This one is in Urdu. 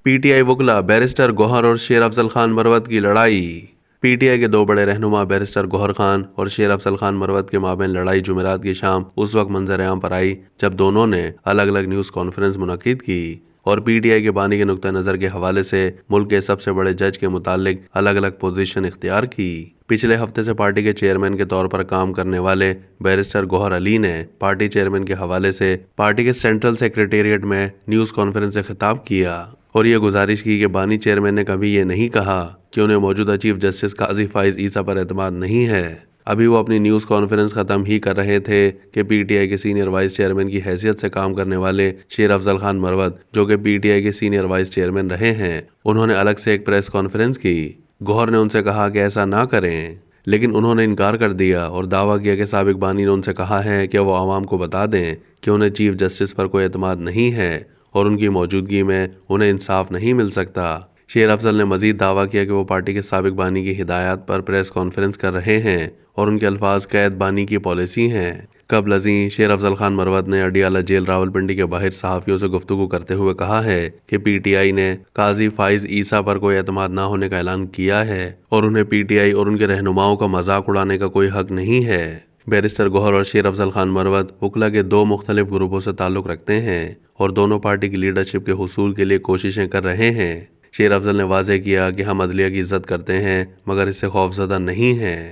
پی ٹی آئی وکلا بیرسٹر گوہر اور شیر افضل خان مروت کی لڑائی۔ پی ٹی آئی کے دو بڑے رہنما بیرسٹر گوہر خان اور شیر افضل خان مروت کے مابین لڑائی جمعرات کی شام اس وقت منظر عام پر آئی جب دونوں نے الگ الگ نیوز کانفرنس منعقد کی اور پی ٹی آئی کے بانی کے نقطہ نظر کے حوالے سے ملک کے سب سے بڑے جج کے متعلق الگ الگ پوزیشن اختیار کی۔ پچھلے ہفتے سے پارٹی کے چیئرمین کے طور پر کام کرنے والے بیرسٹر گوہر علی نے پارٹی چیئرمین کے حوالے سے پارٹی کے سینٹرل سیکریٹریٹ میں نیوز کانفرنس سے خطاب کیا اور یہ گزارش کی کہ بانی چیئرمین نے کبھی یہ نہیں کہا کہ انہیں موجودہ چیف جسٹس قاضی فائز عیسیٰ پر اعتماد نہیں ہے۔ ابھی وہ اپنی نیوز کانفرنس ختم ہی کر رہے تھے کہ پی ٹی آئی کے سینئر وائس چیئرمین کی حیثیت سے کام کرنے والے شیر افضل خان مروت، جو کہ پی ٹی آئی کے سینئر وائس چیئرمین رہے ہیں، انہوں نے الگ سے ایک پریس کانفرنس کی۔ گوہر نے ان سے کہا کہ ایسا نہ کریں، لیکن انہوں نے انکار کر دیا اور دعویٰ کیا کہ سابق بانی نے ان سے کہا ہے کہ وہ عوام کو بتا دیں کہ انہیں چیف جسٹس پر کوئی اعتماد نہیں ہے اور ان کی موجودگی میں انہیں انصاف نہیں مل سکتا۔ شیر افضل نے مزید دعویٰ کیا کہ وہ پارٹی کے سابق بانی کی ہدایات پر پریس کانفرنس کر رہے ہیں اور ان کے الفاظ قید بانی کی پالیسی ہیں۔ قبل ازیں شیر افضل خان مروت نے اڈیالہ جیل راولپنڈی کے باہر صحافیوں سے گفتگو کرتے ہوئے کہا ہے کہ پی ٹی آئی نے قاضی فائز عیسیٰ پر کوئی اعتماد نہ ہونے کا اعلان کیا ہے اور انہیں پی ٹی آئی اور ان کے رہنماؤں کا مذاق اڑانے کا کوئی حق نہیں ہے۔ بیرسٹر گوہر اور شیر افضل خان مروت وکلا کے دو مختلف گروپوں سے تعلق رکھتے ہیں اور دونوں پارٹی کی لیڈرشپ کے حصول کے لیے کوششیں کر رہے ہیں۔ شیر افضل نے واضح کیا کہ ہم عدلیہ کی عزت کرتے ہیں مگر اس سے خوفزدہ نہیں ہیں۔